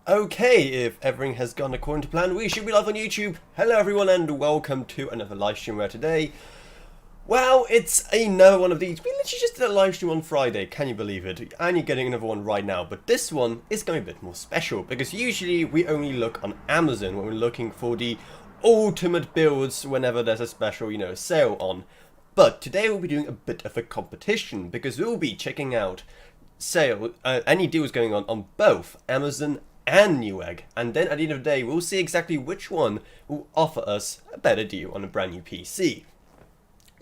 Okay, if everything has gone according to plan, we should be live on YouTube. Hello everyone and welcome to another live stream where today, well, it's another one of these. We literally just did a live stream on Friday, can you believe it? And you're getting another one right now, but this one is going to be a bit more special because usually we only look on Amazon when we're looking for the ultimate builds whenever there's a special, sale on. But today we'll be doing a bit of a competition because we'll be checking out any deals going on both Amazon and Newegg, and then at the end of the day we'll see exactly which one will offer us a better deal on a brand new PC.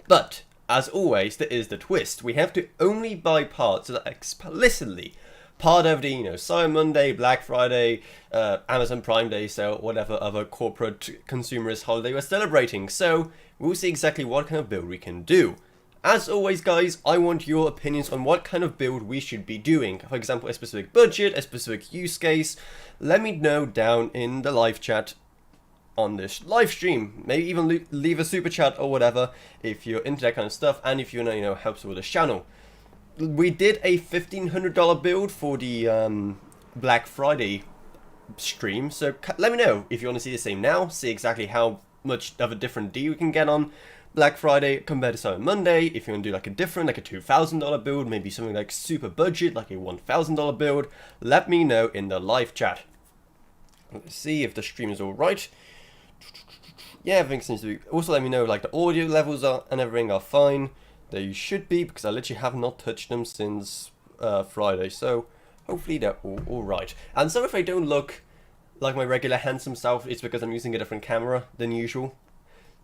But as always, there is the twist. We have to only buy parts that are explicitly part of the Cyber Monday, Black Friday, Amazon Prime Day sale, whatever other corporate consumerist holiday we're celebrating. So we'll see exactly what kind of build we can do. As always, guys, I want your opinions on what kind of build we should be doing. For example, a specific budget, a specific use case. Let me know down in the live chat on this live stream. Maybe even leave a super chat or whatever if you're into that kind of stuff and if you know helps with the channel. We did a $1,500 build for the Black Friday stream, so let me know if you want to see the same now. See exactly how much of a different deal we can get on Black Friday compared to Cyber Monday. If you want to do like a different, like a $2,000 build, maybe something like super budget, like a $1,000 build, let me know in the live chat. Let's see if the stream is all right. Yeah, everything seems to be. Also, let me know like the audio levels and everything are fine. They should be because I literally have not touched them since Friday. So hopefully they're all right. And so if I don't look like my regular handsome self, it's because I'm using a different camera than usual.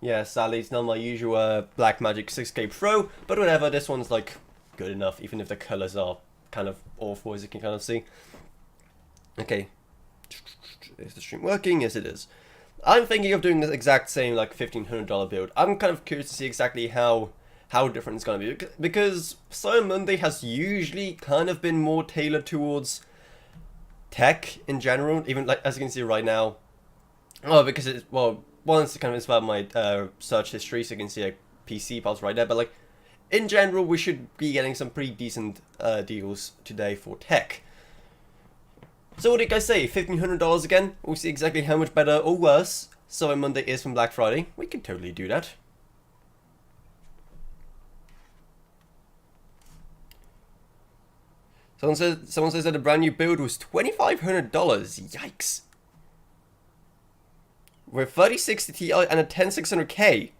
Yeah, sadly, it's not my usual Blackmagic 6K Pro, but whatever, this one's like good enough, even if the colors are kind of awful, as you can kind of see. Okay, is the stream working? Yes, it is. I'm thinking of doing the exact same like $1,500 build. I'm kind of curious to see exactly how different it's going to be, because Cyber Monday has usually kind of been more tailored towards tech in general, even like as you can see right now. Oh, because it's, well, one is kind of inspired my search history, so you can see like PC parts right there, but like in general we should be getting some pretty decent deals today for tech. So what do you guys say, $1,500 again? We'll see exactly how much better or worse Cyber Monday is from Black Friday. We can totally do that. Someone says that a brand new build was $2,500. Yikes. With 3060 Ti and a 10600K.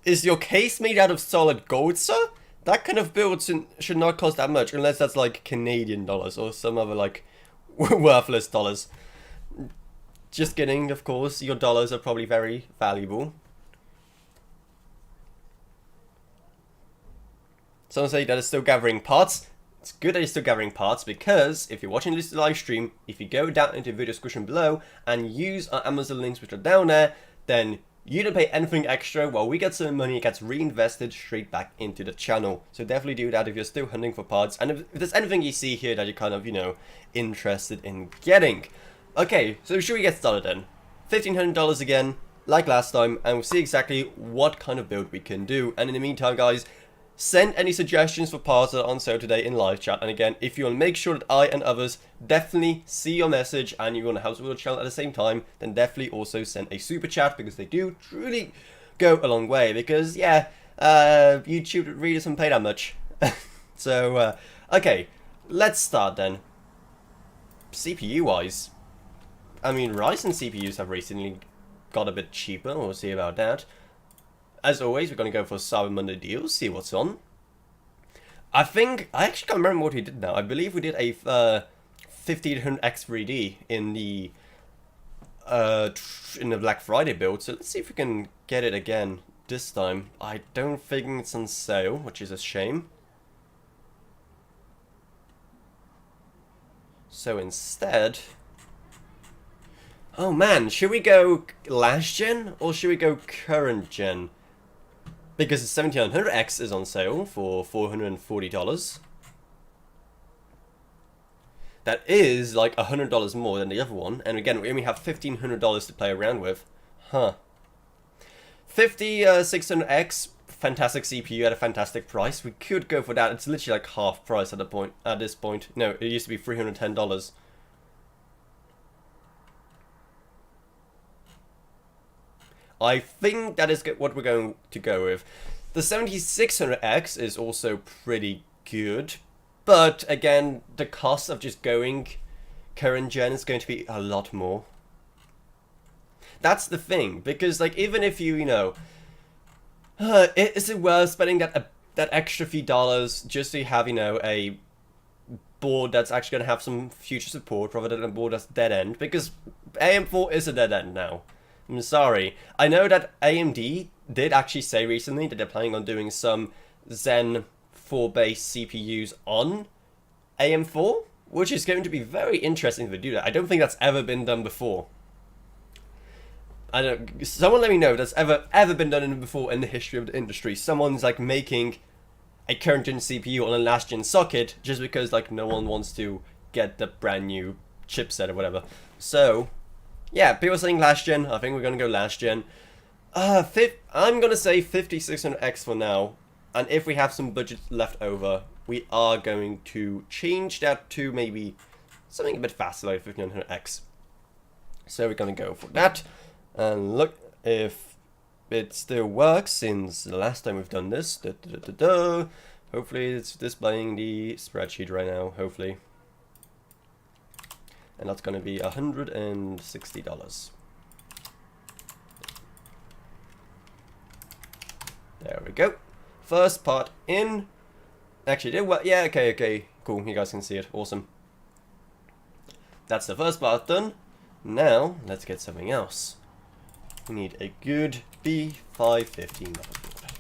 Is your case made out of solid gold, sir? That kind of build should not cost that much, unless that's like Canadian dollars or some other like worthless dollars. Just kidding, of course. Your dollars are probably very valuable. Someone say that it's still gathering parts. It's good that you're still gathering parts, because if you're watching this live stream, if you go down into the video description below and use our Amazon links which are down there, then you don't pay anything extra. While we get some money, it gets reinvested straight back into the channel. So definitely do that if you're still hunting for parts, and if there's anything you see here that you're kind of, interested in getting. Okay, so should we get started then? $1,500 again, like last time, and we'll see exactly what kind of build we can do. And in the meantime, guys, send any suggestions for parts that are on sale today in live chat. And again, if you want to make sure that I and others definitely see your message and you want to help support the channel at the same time, then definitely also send a super chat, because they do truly go a long way. Because, yeah, YouTube really doesn't pay that much. So, okay, let's start then. CPU-wise, I mean, Ryzen CPUs have recently got a bit cheaper. We'll see about that. As always, we're going to go for Cyber Monday deals, see what's on. I actually can't remember what we did now. I believe we did a 1500X3D in the Black Friday build, so let's see if we can get it again this time. I don't think it's on sale, which is a shame. So instead, oh man, should we go last gen or should we go current gen? Because the 1700X is on sale for $440. That is like $100 more than the other one. And again, we only have $1,500 to play around with. Huh. 5600X, fantastic CPU at a fantastic price. We could go for that. It's literally like half price at this point. No, it used to be $310. I think that is what we're going to go with. The 7600X is also pretty good, but again, the cost of just going current gen is going to be a lot more. That's the thing, because like even if you know, is it worth spending that extra few dollars just to have a board that's actually going to have some future support rather than a board that's dead end? Because AM4 is a dead end now. I'm sorry. I know that AMD did actually say recently that they're planning on doing some Zen 4 based CPUs on AM4, which is going to be very interesting if they do that. I don't think that's ever been done before. I don't. Someone let me know if that's ever been done before in the history of the industry. Someone's like making a current gen CPU on a last gen socket just because like no one wants to get the brand new chipset or whatever. So yeah, people are saying last gen. I think we're gonna go last gen. I'm gonna say 5600X for now, and if we have some budget left over, we are going to change that to maybe something a bit faster like 5900X. So we're gonna go for that. And look if it still works since the last time we've done this. Hopefully it's displaying the spreadsheet right now, hopefully. And that's going to be $160. There we go. First part in. Actually, did work. Yeah, okay, cool. You guys can see it. Awesome. That's the first part done. Now, let's get something else. We need a good B550 motherboard.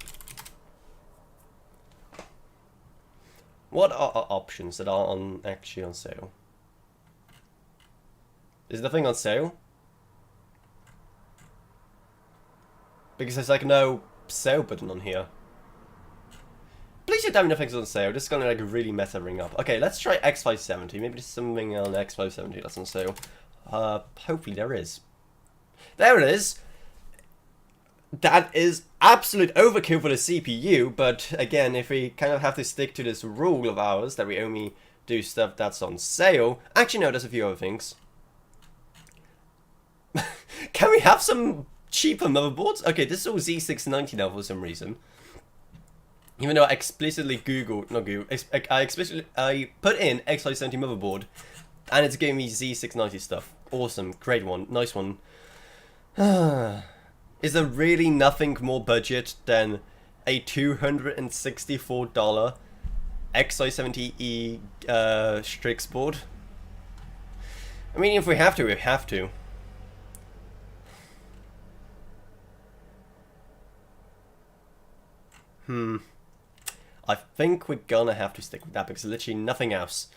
What are our options that are actually on sale? Is nothing on sale? Because there's like no sale button on here. Please tell me nothing's on sale. This is gonna like really mess everything up. Okay, let's try X570. Maybe there's something on X570 that's on sale. Hopefully there is. There it is. That is absolute overkill for the CPU, but again, if we kind of have to stick to this rule of ours that we only do stuff that's on sale. Actually, no, there's a few other things. Can we have some cheaper motherboards? Okay, this is all Z690 now for some reason. Even though I explicitly I put in X570 motherboard, and it's giving me Z690 stuff. Awesome, great one, nice one. Is there really nothing more budget than a $264 X570E Strix board? I mean, if we have to, we have to. I think we're gonna have to stick with that because literally nothing else.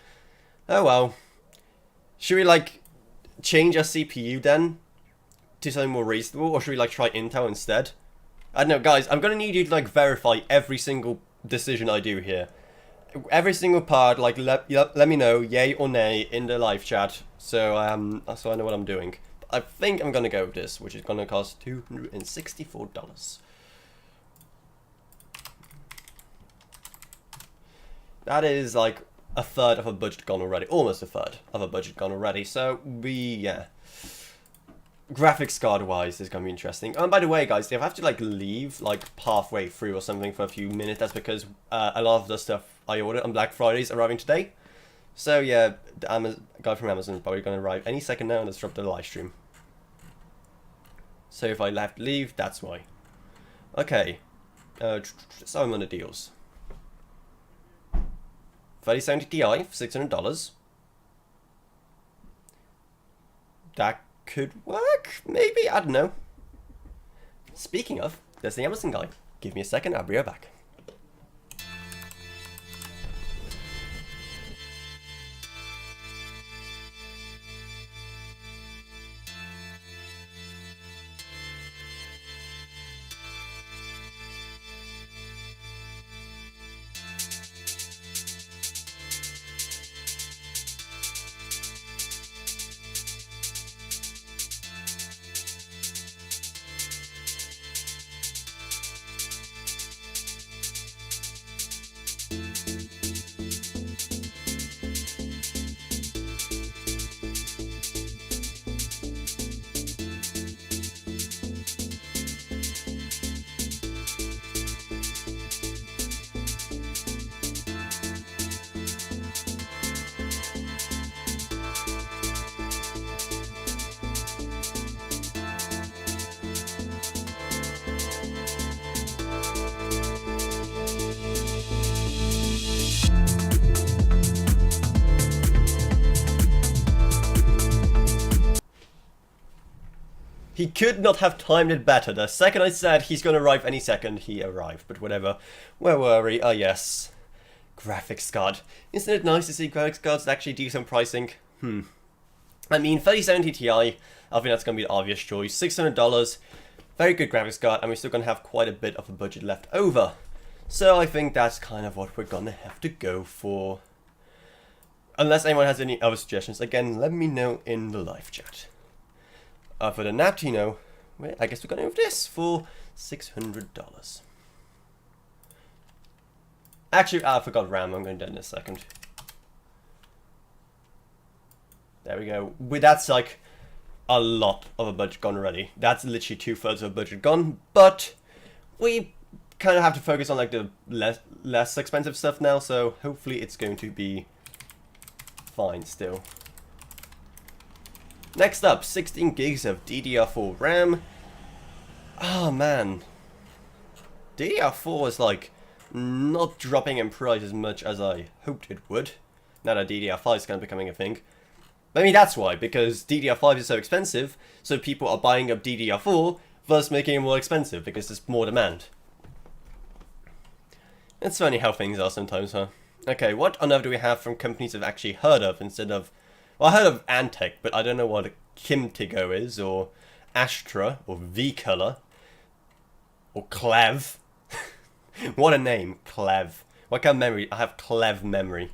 Oh well. Should we like change our CPU then to something more reasonable, or should we like try Intel instead? I don't know, guys. I'm gonna need you to like verify every single decision I do here. Every single part, like let me know yay or nay in the live chat, so I know what I'm doing. I think I'm gonna go with this, which is gonna cost $264. That is like a third of a budget gone already, almost a third of a budget gone already. So yeah. Graphics card wise is gonna be interesting. And by the way, guys, if I have to like leave like halfway through or something for a few minutes, that's because a lot of the stuff I ordered on Black Friday is arriving today. So yeah, the guy from Amazon is probably gonna arrive any second now and disrupt the live stream. So if I have to leave, that's why. Okay, so I'm on the deals. 3070 Ti for $600. That could work, maybe? I don't know. Speaking of, there's the Amazon guy. Give me a second, I'll be right back. He could not have timed it better. The second I said he's going to arrive any second, he arrived. But whatever. Where were we? Oh, yes. Graphics card. Isn't it nice to see graphics cards that actually do some pricing? I mean, 3070 Ti, I think that's going to be the obvious choice. $600. Very good graphics card, and we're still going to have quite a bit of a budget left over. So I think that's kind of what we're going to have to go for. Unless anyone has any other suggestions, again, let me know in the live chat. For the Naptino, well, I guess we're going to move this for $600. Actually, I forgot RAM. I'm going to do it in a second. There we go. That's like a lot of a budget gone already. That's literally 2/3 of a budget gone. But we kind of have to focus on like the less expensive stuff now. So hopefully it's going to be fine still. Next up, 16 gigs of DDR4 RAM. Oh man, DDR4 is like not dropping in price as much as I hoped it would. Now that DDR5 is kind of becoming a thing. I mean, that's why, because DDR5 is so expensive, so people are buying up DDR4, thus making it more expensive, because there's more demand. It's funny how things are sometimes, huh? Okay, what on earth do we have from companies I've actually heard of instead of... Well, I heard of Antec, but I don't know what Kimtigo is, or Astra, or V-Color, or Clev. What a name, Clev. What kind of memory? I have Clev memory.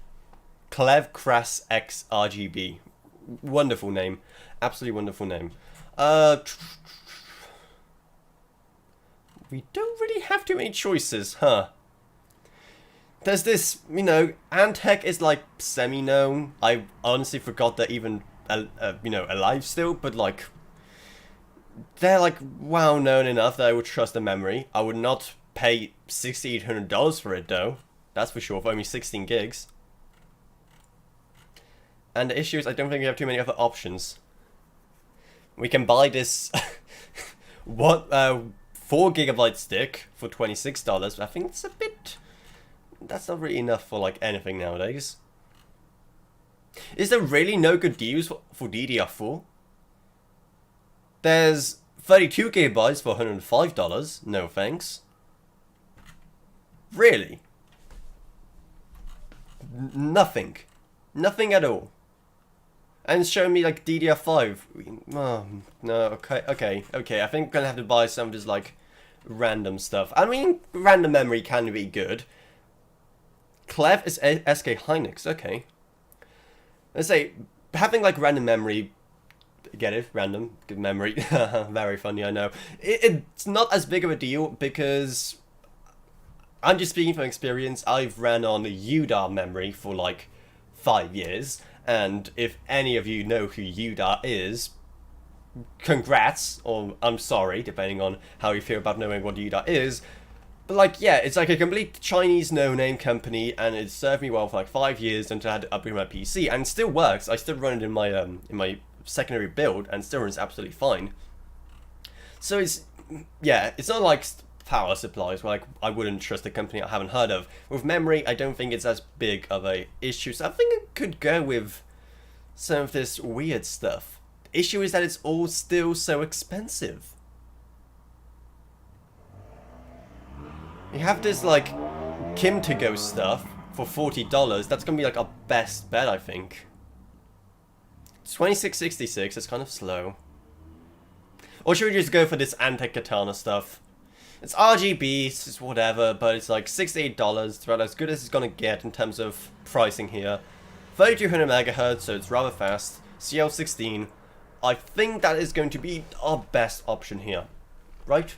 Clev Crass X RGB. Wonderful name. Absolutely wonderful name. We don't really have too many choices, huh? There's this, you know, Antec is like semi-known. I honestly forgot they're even, you know, alive still, but like, they're like well known enough that I would trust the memory. I would not pay $6,800 for it though. That's for sure, for only 16 gigs. And the issue is I don't think we have too many other options. We can buy this 4GB stick for $26, but I think it's a bit... That's not really enough for like anything nowadays. Is there really no good deals for DDR4? There's 32GB for $105. No thanks. Really? Nothing. Nothing at all. And it's showing me like DDR5. Oh, no, okay. I think I'm gonna have to buy some of this like random stuff. I mean, random memory can be good. Clev is SK Hynix, okay. Let's say, having like random memory, get it? Random, good memory. Very funny, I know. It's not as big of a deal because I'm just speaking from experience. I've ran on UDAR memory for like 5 years. And if any of you know who UDAR is, congrats, or I'm sorry, depending on how you feel about knowing what UDAR is. But like, yeah, it's like a complete Chinese no-name company, and it served me well for like 5 years until I had to upgrade my PC, and it still works. I still run it in my secondary build, and still runs absolutely fine. So it's, yeah, it's not like power supplies where like I wouldn't trust a company I haven't heard of. With memory, I don't think it's as big of a issue, so I think it could go with some of this weird stuff. The issue is that it's all still so expensive. You have this like Kimtigo stuff for $40. That's gonna be like our best bet, I think. It's $26.66. It's kind of slow. Or should we just go for this Antec Katana stuff? It's RGB, it's whatever, but it's like $68. It's about as good as it's gonna get in terms of pricing here. 3200 MHz, so it's rather fast. CL16. I think that is going to be our best option here. Right?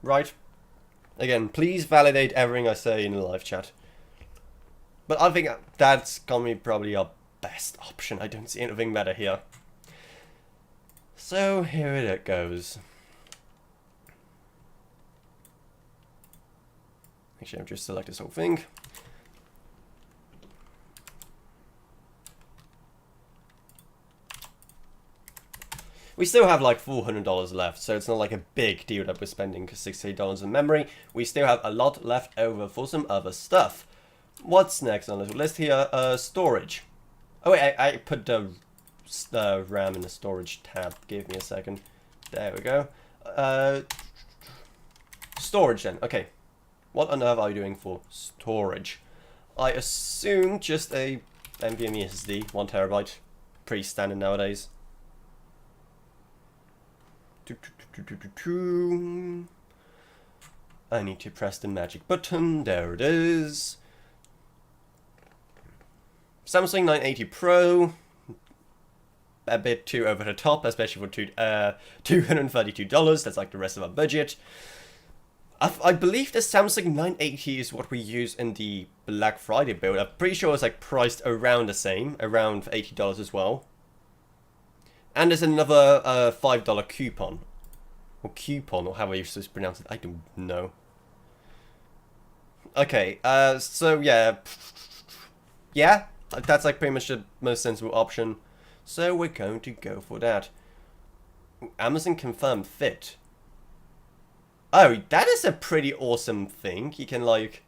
Right? Again, please validate everything I say in the live chat. But I think that's gonna be probably our best option. I don't see anything better here. So here it goes. Actually, I've just selected this whole thing. We still have like $400 left, so it's not like a big deal that we're spending $68 in memory. We still have a lot left over for some other stuff. What's next on the list here? Storage. Oh wait, I put the RAM in the storage tab. Give me a second. There we go. Storage then. Okay. What on earth are you doing for storage? I assume just a NVMe SSD, 1 terabyte. Pretty standard nowadays. I need to press the magic button. There it is. Samsung 980 Pro. A bit too over the top, especially for $232. That's like the rest of our budget. I believe the Samsung 980 is what we use in the Black Friday build. I'm pretty sure it's like priced around the same, around $80 as well. And there's another $5 coupon. Or coupon, or however you're supposed to pronounce it. I don't know. Okay, so yeah. Yeah, that's like pretty much the most sensible option. So we're going to go for that. Amazon confirmed fit. Oh, that is a pretty awesome thing. You can like,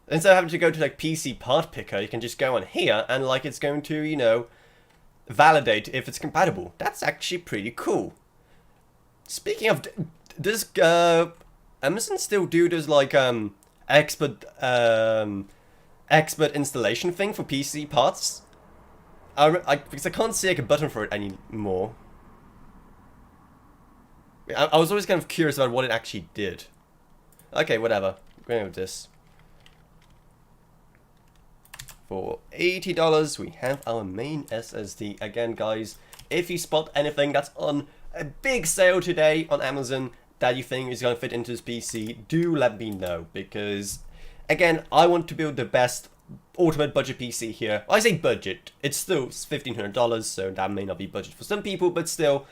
instead of having to go to like PC part picker, you can just go on here and like it's going to, you know, validate if it's compatible. That's actually pretty cool. Speaking of, does Amazon still do this like expert installation thing for PC parts? Because I can't see like a button for it anymore. I was always kind of curious about what it actually did. Okay, whatever. Going with this. For $80, we have our main SSD. Again, guys, if you spot anything that's on a big sale today on Amazon that you think is going to fit into this PC, do let me know. Because, again, I want to build the best ultimate budget PC here. I say budget. It's still $1,500, so that may not be budget for some people, but still,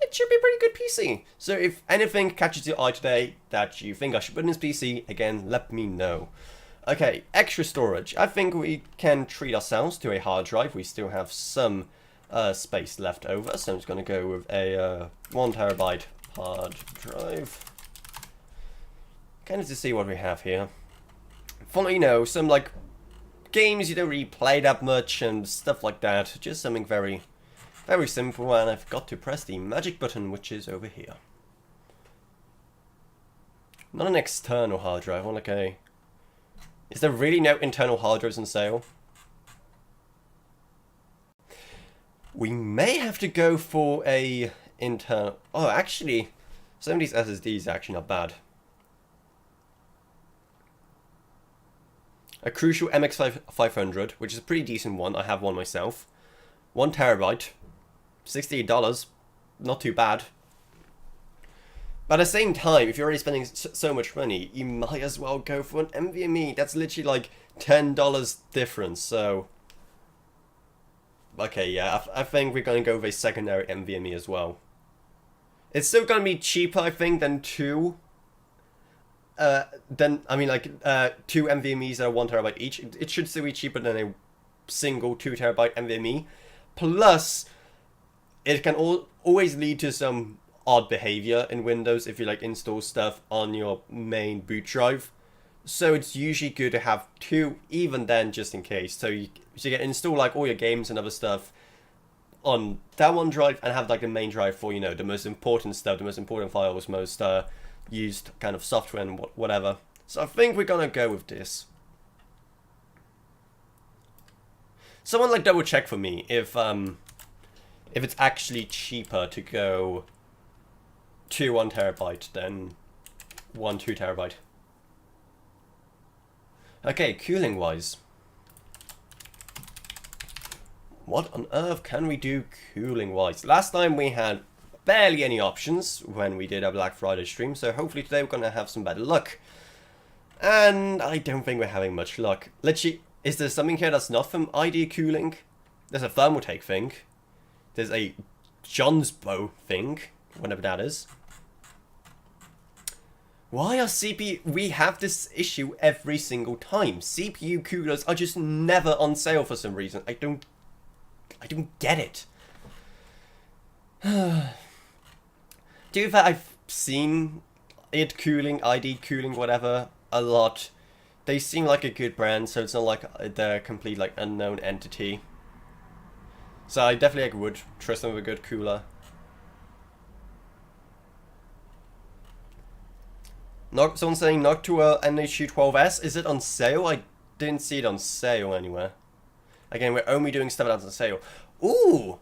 it should be a pretty good PC. So if anything catches your eye today that you think I should put in this PC, again, let me know. Okay, extra storage. I think we can treat ourselves to a hard drive. We still have some space left over, so I'm just going to go with a 1 terabyte hard drive. Kind of to see what we have here. For, you know, some like games you don't really play that much and stuff like that. Just something very simple, and I've got to press the magic button, which is over here. Not an external hard drive, more like a... Is there really no internal hard drives on sale? We may have to go for a internal... Oh, actually, some of these SSDs are actually not bad. A Crucial MX500, which is a pretty decent one. I have one myself. 1 terabyte. $68, not too bad. But at the same time, if you're already spending so much money, you might as well go for an NVMe. That's literally like $10 difference, so... Okay, yeah, I think we're going to go with a secondary NVMe as well. It's still going to be cheaper, I think, than two... two NVMes that are 1 terabyte each. It should still be cheaper than a single 2 terabyte NVMe. Plus, it can always lead to some odd behavior in Windows if you like install stuff on your main boot drive. So it's usually good to have two, even then, just in case. So you can install like all your games and other stuff on that one drive and have like the main drive for, you know, the most important stuff, the most important files, most used kind of software and whatever. So I think we're gonna go with this. Someone like double check for me if it's actually cheaper to go to 1 terabyte than 1 2 terabyte. Okay, cooling wise. What on earth can we do cooling wise? Last time we had barely any options when we did our Black Friday stream, so hopefully today we're gonna have some better luck. And I don't think we're having much luck. Literally, is there something here that's not from ID cooling? There's a Thermaltake thing. There's a Johnsbow thing, whatever that is. Why are CPU... We have this issue every single time. CPU coolers are just never on sale for some reason. I don't get it. To be fair, I've seen id cooling, ID cooling, whatever, a lot. They seem like a good brand, so it's not like they're a complete like unknown entity. So I definitely would trust them with a good cooler. Someone's saying Noctua NH212S. Is it on sale? I didn't see it on sale anywhere. Again, we're only doing stuff that's on sale. Ooh!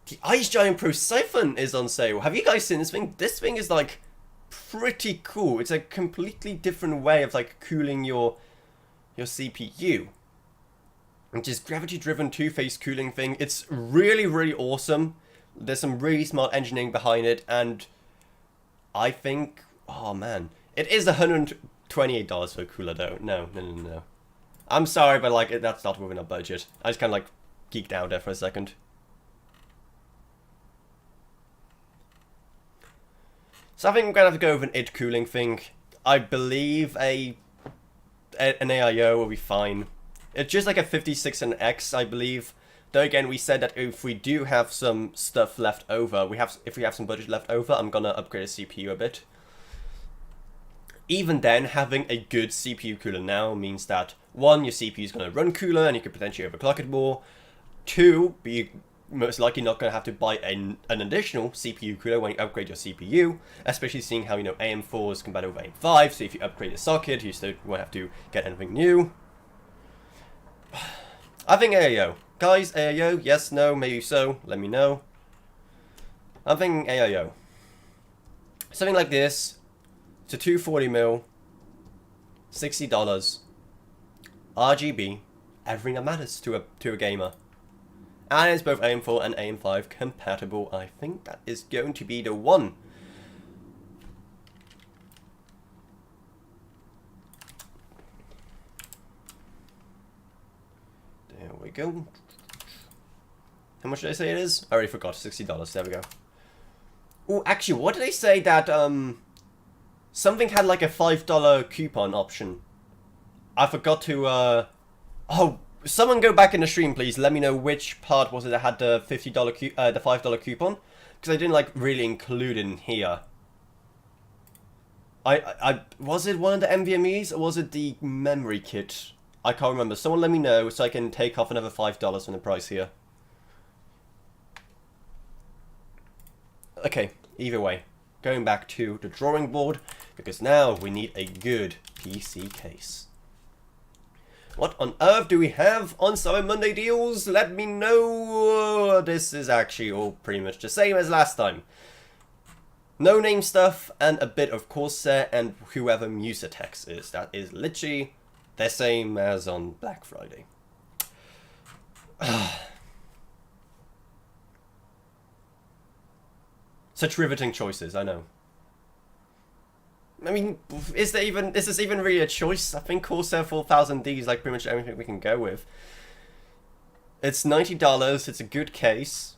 The Ice Giant Pro Siphon is on sale. Have you guys seen this thing? This thing is like pretty cool. It's a completely different way of like cooling your CPU. Which is gravity-driven two-phase cooling thing. It's really, really awesome. There's some really smart engineering behind it, and I think, oh man, it is $128 for a cooler though. No. I'm sorry, but like that's not within our budget. I just kind of like geeked out there for a second. So I think I'm gonna have to go with an id cooling thing. I believe an AIO will be fine. It's just like a 56X, I believe. Though again, we said that if we do have some stuff left over, if we have some budget left over, I'm gonna upgrade the CPU a bit. Even then, having a good CPU cooler now means that 1, your CPU is gonna run cooler and you could potentially overclock it more. 2, you're most likely not gonna have to buy an additional CPU cooler when you upgrade your CPU, especially seeing how, you know, AM4 is compatible with AM5, so if you upgrade the socket, you still won't have to get anything new. I think AIO. Guys, AIO, yes, no, maybe so, let me know. I'm thinking AIO. Something like this. It's a 240mm, $60, RGB, everything that matters to a gamer. And it's both AM4 and AM5 compatible. I think that is going to be the one. There we go. How much did I say it is? I already forgot, $60, there we go. Oh, actually, what did they say that, something had like a $5 coupon option. I forgot to, oh, someone go back in the stream, please. Let me know which part was it that had the the $5 coupon. Because I didn't, like, really include it in here. Was it one of the NVMEs, or was it the memory kit? I can't remember. Someone let me know so I can take off another $5 from the price here. Okay, either way. Going back to the drawing board, because now we need a good PC case. What on earth do we have on Cyber Monday deals? Let me know. This is actually all pretty much the same as last time. No name stuff and a bit of Corsair and whoever Musatex is. That is literally the same as on Black Friday. Such riveting choices, I know. I mean, is this even really a choice? I think Corsair 4000D is like pretty much everything we can go with. It's $90, it's a good case.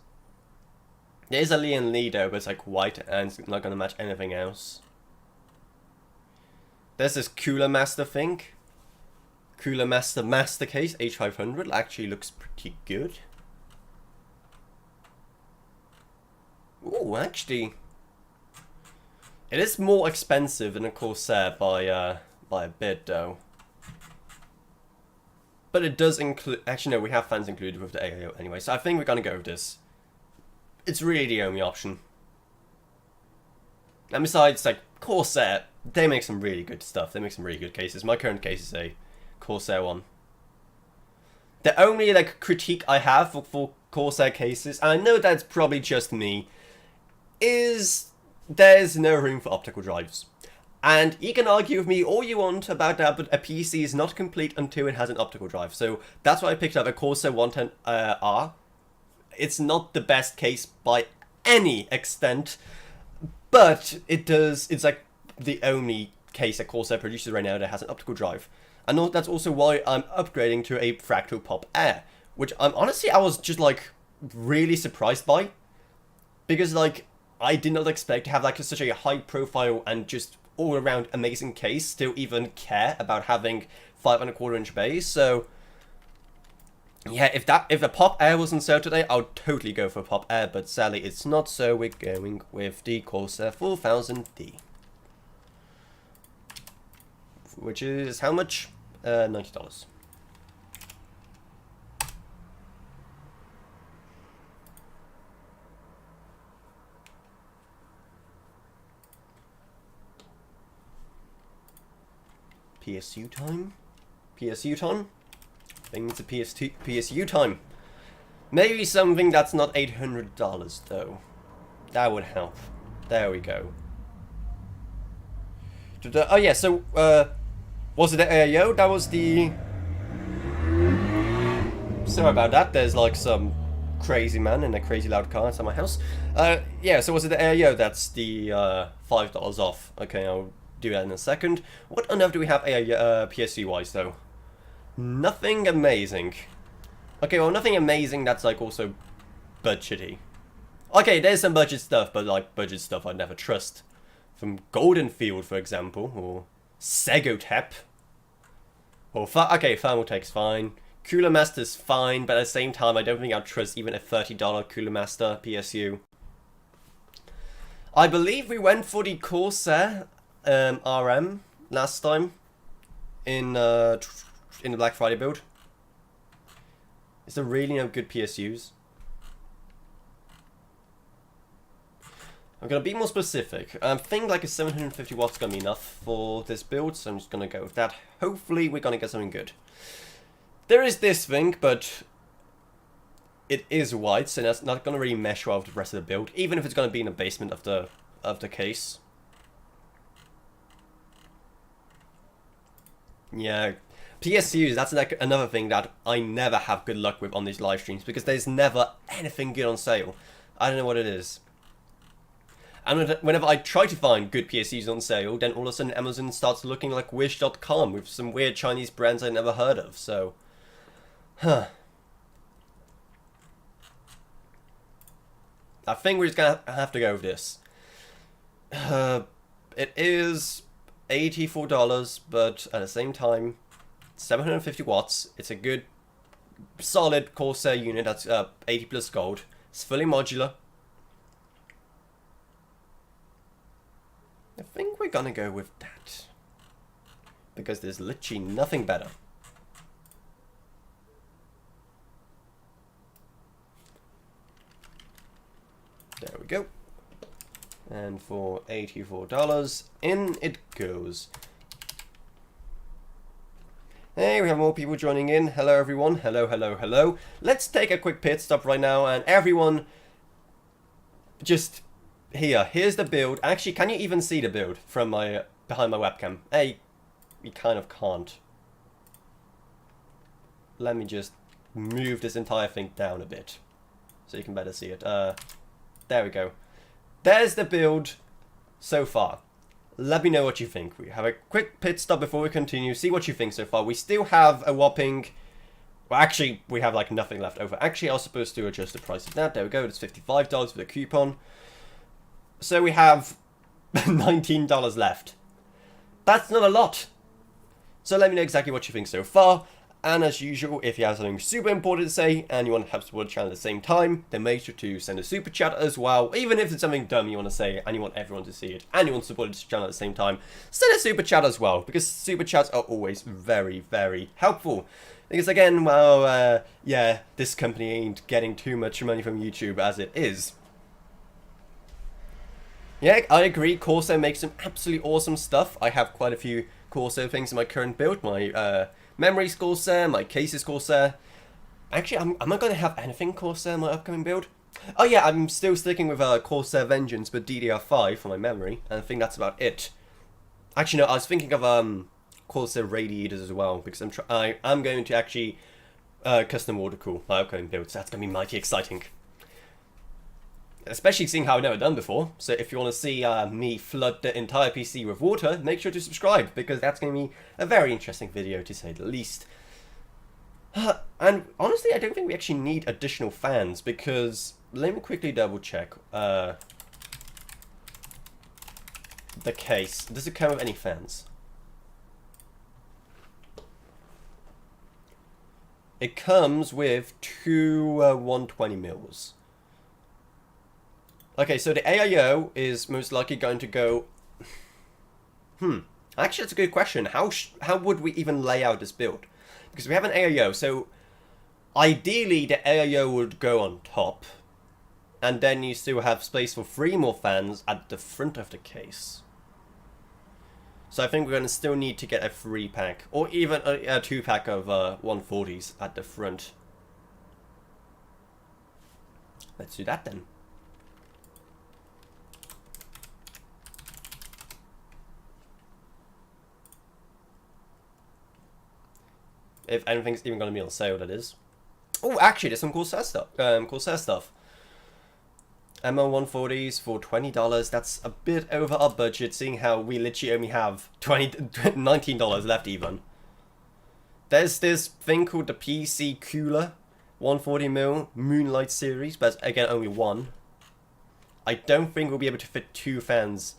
There is a Leon Lee though, but it's like white and it's not gonna match anything else. There's this Cooler Master thing. Cooler Master case, H500, actually looks pretty good. Oh, actually, it is more expensive than a Corsair by a bit, though. But it does include... Actually, no, we have fans included with the AIO anyway, so I think we're going to go with this. It's really the only option. And besides, like, Corsair, they make some really good stuff. They make some really good cases. My current case is a Corsair one. The only, like, critique I have for Corsair cases, and I know that's probably just me, is there's no room for optical drives. And you can argue with me all you want about that, but a PC is not complete until it has an optical drive. So that's why I picked up a Corsair 110R. It's not the best case by any extent, but it's like the only case that Corsair produces right now that has an optical drive. And that's also why I'm upgrading to a Fractal Pop Air, which honestly I was just like really surprised by, because like I did not expect to have like such a high profile and just all around amazing case to even care about having 5¼ inch bays. So yeah, if the Pop Air was on sale today, I would totally go for Pop Air, but sadly it's not, so we're going with the Corsair 4000D. Which is how much? $90. PSU time? PSU time? I think it's a PSU time. Maybe something that's not $800 though. That would help. There we go. Oh yeah, so was it the AIO? That was the... Sorry about that, there's like some crazy man in a crazy loud car inside my house. Yeah, so was it the AIO that's the $5 off? Okay, I'll do that in a second. What on earth do we have PSU-wise though? Nothing amazing. Okay, well nothing amazing that's like also budgety. Okay, there's some budget stuff, but like budget stuff I'd never trust. From Golden Field, for example, or Segotep. Or okay, Thermaltech's fine. Cooler Master's fine, but at the same time, I don't think I'd trust even a $30 Cooler Master PSU. I believe we went for the Corsair RM last time in the Black Friday build. Is there really no good PSUs? I'm going to be more specific. I think like a 750 watts is going to be enough for this build, so I'm just going to go with that. Hopefully we're going to get something good. There is this thing, but it is white, so that's not going to really mesh well with the rest of the build, even if it's going to be in the basement of the case. Yeah, PSUs, that's like another thing that I never have good luck with on these live streams, because there's never anything good on sale. I don't know what it is. And whenever I try to find good PSUs on sale, then all of a sudden Amazon starts looking like Wish.com with some weird Chinese brands I never heard of, so... Huh. I think we're just gonna have to go with this. It is $84, but at the same time, 750 watts. It's a good, solid Corsair unit that's 80 plus gold. It's fully modular. I think we're gonna go with that. Because there's literally nothing better. There we go. And for $84, in it goes. Hey, we have more people joining in. Hello everyone. Hello, hello, hello. Let's take a quick pit stop right now, and everyone just... Here's the build. Actually, can you even see the build from my behind my webcam? Hey, you kind of can't. Let me just move this entire thing down a bit so you can better see it. There we go. There's the build so far. Let me know what you think. We have a quick pit stop before we continue. See what you think so far. We still have a whopping... Well, actually, we have like nothing left over. Actually, I was supposed to adjust the price of that. There we go. It's $55 with a coupon. So we have $19 left. That's not a lot. So let me know exactly what you think so far. And as usual, if you have something super important to say and you want to help support the channel at the same time, then make sure to send a super chat as well. Even if it's something dumb you want to say and you want everyone to see it and you want to support the channel at the same time, send a super chat as well, because super chats are always very, very helpful. Because again, well, yeah, this company ain't getting too much money from YouTube as it is. Yeah, I agree. Corsair makes some absolutely awesome stuff. I have quite a few Corsair things in my current build. My memory's Corsair, my case is Corsair. Actually, am I going to have anything Corsair in my upcoming build? Oh yeah, I'm still sticking with Corsair Vengeance, but DDR5 for my memory, and I think that's about it. Actually, no, I was thinking of Corsair Radiators as well, because I'm going to actually custom water cool my upcoming build, so that's going to be mighty exciting. Especially seeing how I've never done before. So if you want to see me flood the entire PC with water, make sure to subscribe, because that's going to be a very interesting video to say the least. And honestly, I don't think we actually need additional fans, because let me quickly double check the case. Does it come with any fans? It comes with two 120 mils. Okay, so the AIO is most likely going to go... Actually, that's a good question. How would we even lay out this build? Because we have an AIO, so ideally the AIO would go on top, and then you still have space for 3 more fans at the front of the case. So I think we're going to still need to get a 3-pack, or even a 2-pack of 140s at the front. Let's do that then. If anything's even going to be on sale, that is. Oh, actually, there's some cool set stuff. MO140s for $20. That's a bit over our budget, seeing how we literally only have $19 left even. There's this thing called the PC Cooler 140mm Moonlight series, but again, only one. I don't think we'll be able to fit 2 fans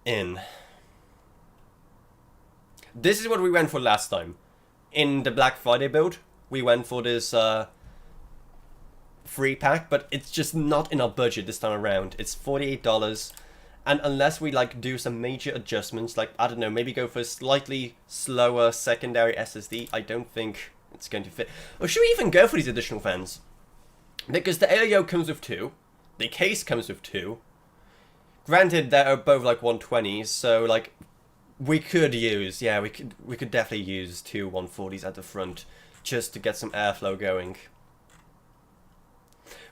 in. This is what we went for last time. In the Black Friday build, we went for this 3-pack, but it's just not in our budget this time around. It's $48, and unless we like do some major adjustments, like I don't know, maybe go for a slightly slower secondary SSD, I don't think it's going to fit. Or should we even go for these additional fans? Because the AIO comes with 2, the case comes with 2. Granted, they're both like 120s, so like we could use, yeah, we could definitely use 2 140s at the front just to get some airflow going.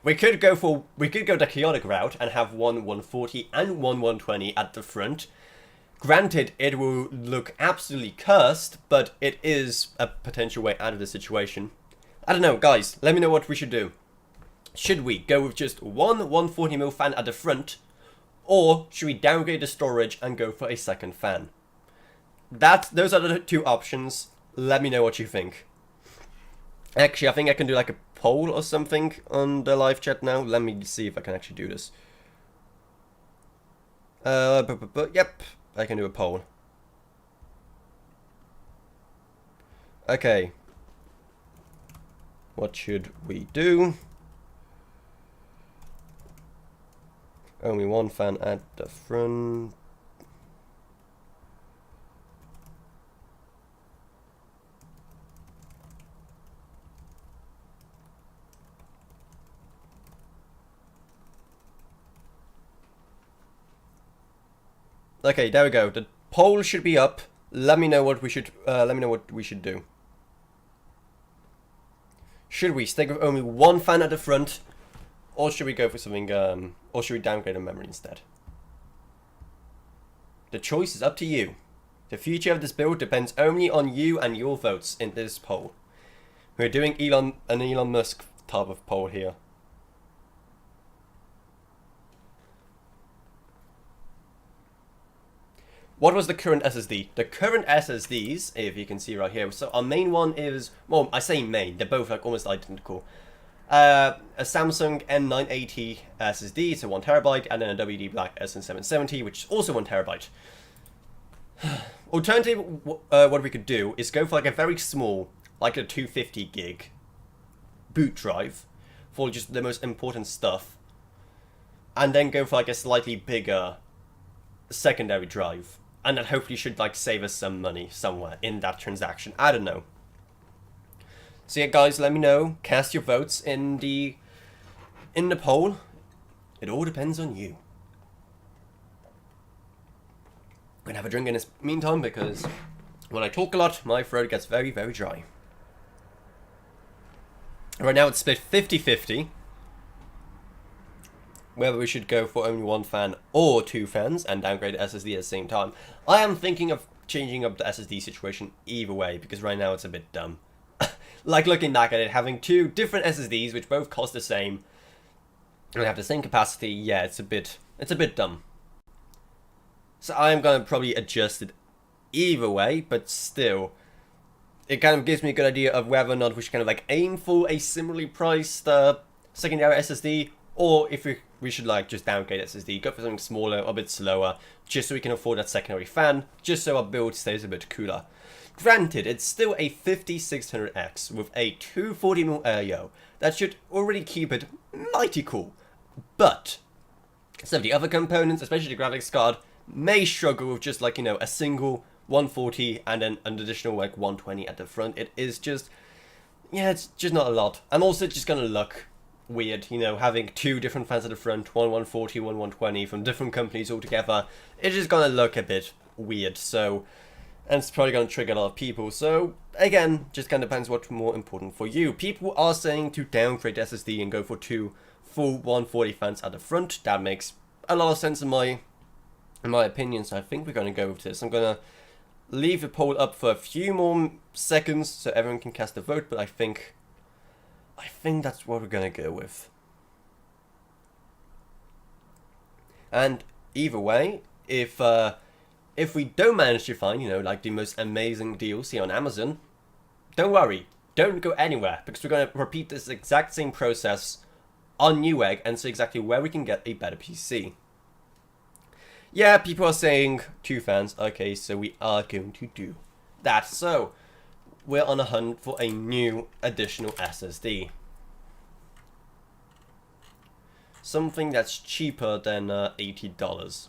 We could go the chaotic route and have one 140 and one 120 at the front. Granted, it will look absolutely cursed, but it is a potential way out of the situation. I don't know, guys, let me know what we should do. Should we go with just one 140mm fan at the front, or should we downgrade the storage and go for a second fan? Those are the 2 options. Let me know what you think. Actually, I think I can do like a poll or something on the live chat now. Let me see if I can actually do this. Yep, I can do a poll. Okay. What should we do? Only one fan at the front. Okay, there we go. The poll should be up. Let me know what we should. Do. Should we stick with only one fan at the front, or should we go for something? Or should we downgrade a memory instead? The choice is up to you. The future of this build depends only on you and your votes in this poll. We're doing an Elon Musk type of poll here. What was the current SSD? The current SSDs, if you can see right here, so our main one is, well, I say main, they're both like almost identical. A Samsung N980 SSD, so 1TB, and then a WD Black SN770, which is also 1TB. Alternative, what we could do is go for like a very small, like a 250 gig boot drive for just the most important stuff, and then go for like a slightly bigger secondary drive. And that hopefully should like save us some money somewhere in that transaction. I don't know. So yeah, guys, let me know. Cast your votes in the poll. It all depends on you. I'm gonna have a drink in this meantime because when I talk a lot, my throat gets very, very dry. Right now it's split 50-50. Whether we should go for only one fan or 2 fans and downgrade the SSD at the same time. I am thinking of changing up the SSD situation either way, because right now it's a bit dumb. Like looking back at it, having 2 different SSDs which both cost the same and have the same capacity, yeah, it's a bit dumb. So I am gonna probably adjust it either way, but still, it kind of gives me a good idea of whether or not we should kind of like aim for a similarly priced secondary SSD, or if we should like just downgrade SSD, go for something smaller, a bit slower, just so we can afford that secondary fan, just so our build stays a bit cooler. Granted, it's still a 5600X with a 240mm AIO. That should already keep it mighty cool. But some of the other components, especially the graphics card, may struggle with just like, you know, a single 140 and then an additional like 120 at the front. It is just, yeah, it's just not a lot. I'm also just gonna look weird, you know, having 2 different fans at the front, one 140, one 120 from different companies altogether. It's just gonna look a bit weird. So, and it's probably going to trigger a lot of people. So again, just kind of depends what's more important for you. People are saying to downgrade SSD and go for 2 full 140 fans at the front. That makes a lot of sense in my opinion. So I think we're going to go with this. I'm going to leave the poll up for a few more seconds so everyone can cast a vote. But I think that's what we're going to go with. And either way, if we don't manage to find, like the most amazing deals here on Amazon, don't worry, don't go anywhere, because we're going to repeat this exact same process on Newegg and see exactly where we can get a better PC. Yeah, people are saying 2 fans. Okay, so we are going to do that. So we're on a hunt for a new additional SSD. Something that's cheaper than $80.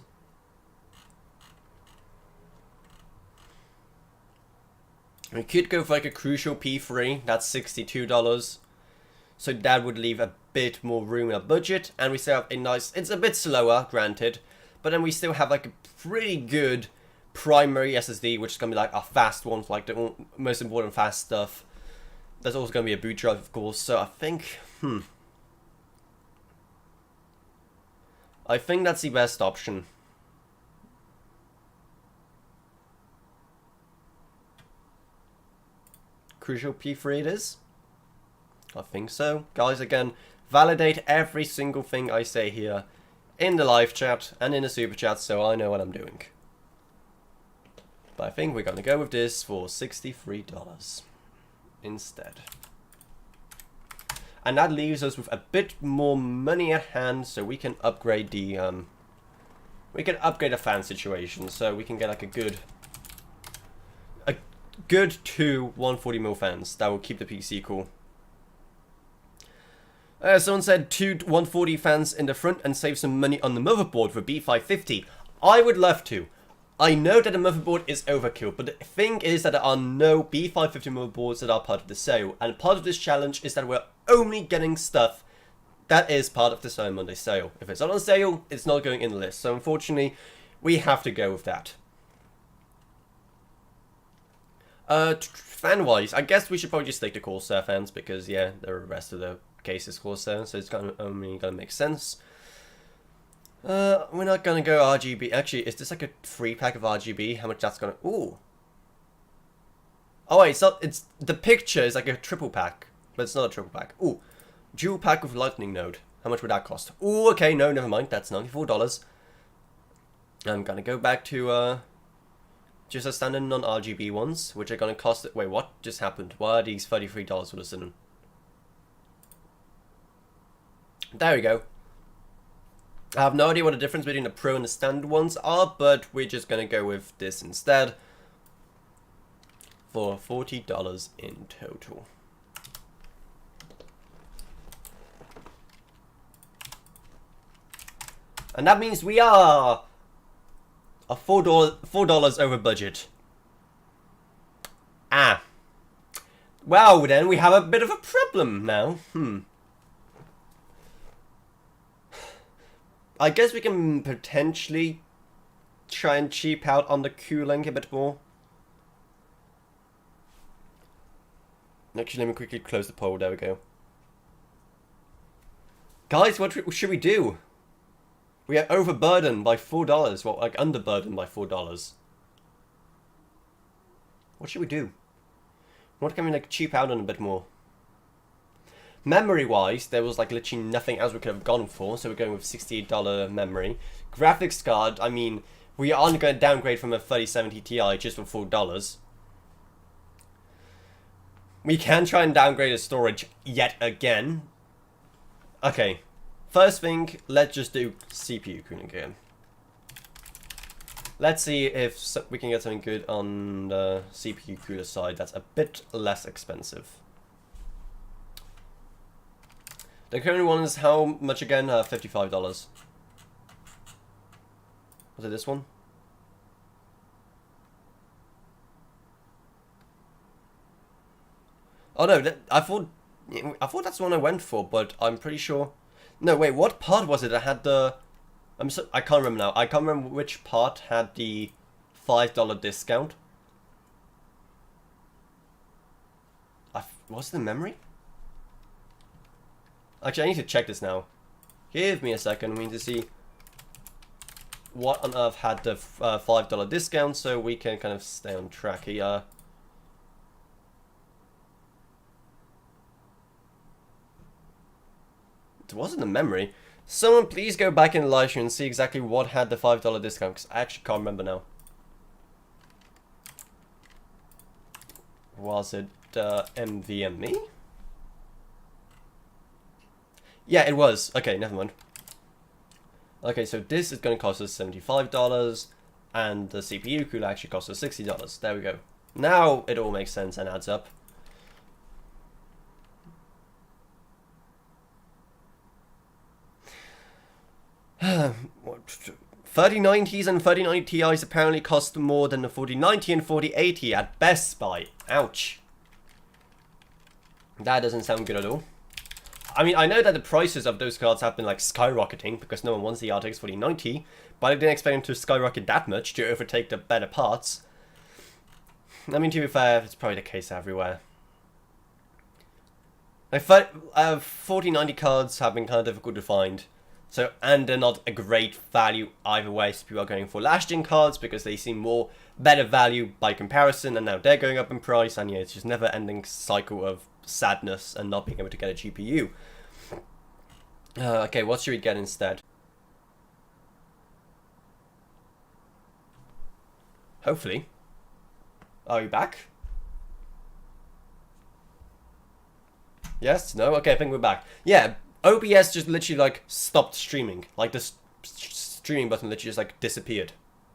We could go for like a Crucial P3, that's $62. So that would leave a bit more room in our budget, and we still have a nice, it's a bit slower, granted, but then we still have like a pretty good primary SSD, which is going to be like our fast one, like the most important fast stuff. There's also going to be a boot drive, of course, so I think, I think that's the best option. Crucial P3 it is? I think so. Guys, again, validate every single thing I say here in the live chat and in the super chat so I know what I'm doing. But I think we're going to go with this for $63 instead. And that leaves us with a bit more money at hand, so we can upgrade the fan situation, so we can get like a good 2 140mm fans that will keep the PC cool. Someone said 2 140 fans in the front and save some money on the motherboard for B550. I would love to. I know that the motherboard is overkill, but the thing is that there are no B550 motherboards that are part of the sale, and part of this challenge is that we're only getting stuff that is part of the Cyber Monday sale. If it's not on sale, it's not going in the list, so unfortunately, we have to go with that. Fan-wise, I guess we should probably just stick to Corsair fans, because yeah, the rest of the case is Corsair, so it's only gonna make sense. We're not gonna go RGB. Actually, is this like a 3-pack of RGB? How much that's gonna... Ooh. Oh wait, it's the picture is like a triple pack, but it's not a triple pack. Ooh. Dual pack with lightning node. How much would that cost? Ooh, okay, no, never mind. That's $94. I'm gonna go back to just a standard non-RGB ones, which are gonna cost... Wait, what just happened? Why are these $33 for a sudden? There we go. I have no idea what the difference between the Pro and the standard ones are, but we're just gonna go with this instead for $40 in total. And that means we are a $4 over budget. Ah. Well, then we have a bit of a problem now. I guess we can potentially try and cheap out on the cooling a bit more. Actually, let me quickly close the poll. There we go. Guys, what should we do? We are overburdened by $4. Well, like underburdened by $4. What should we do? What can we like cheap out on a bit more? Memory-wise, there was like literally nothing else we could have gone for, so we're going with $68 memory. Graphics card, I mean, we aren't going to downgrade from a 3070 Ti just for $4. We can try and downgrade the storage yet again. Okay, first thing, let's just do CPU cooling again. Let's see if we can get something good on the CPU cooler side that's a bit less expensive. The current one is how much again? $55. Was it this one? Oh no, I thought that's the one I went for, but I'm pretty sure. No, wait, what part was it that had the? I can't remember now. I can't remember which part had the $5 discount. What's the memory? Actually, I need to check this now. Give me a second. We need to see what on earth had the $5 discount so we can kind of stay on track here. It wasn't a memory. Someone please go back in the live stream and see exactly what had the $5 discount, because I actually can't remember now. Was it MVME? Yeah, it was. Okay, never mind. Okay, so this is going to cost us $75, and the CPU could actually cost us $60. There we go. Now it all makes sense and adds up. What, 3090s and 3090 Ti's apparently cost more than the 4090 and 4080 at Best Buy. Ouch. That doesn't sound good at all. I mean, I know that the prices of those cards have been like skyrocketing because no one wants the RTX 4090, but I didn't expect them to skyrocket that much to overtake the better parts. I mean, to be fair, it's probably the case everywhere. Like, 4090 cards have been kind of difficult to find. So, and they're not a great value either way, so people are going for last-gen cards because they seem more better value by comparison, and now they're going up in price, and yeah, it's just never-ending cycle of sadness and not being able to get a GPU. Okay, what should we get instead? Hopefully. Are you back? Yes? No? Okay, I think we're back. Yeah. OBS just literally like stopped streaming. Like the streaming button literally just like disappeared.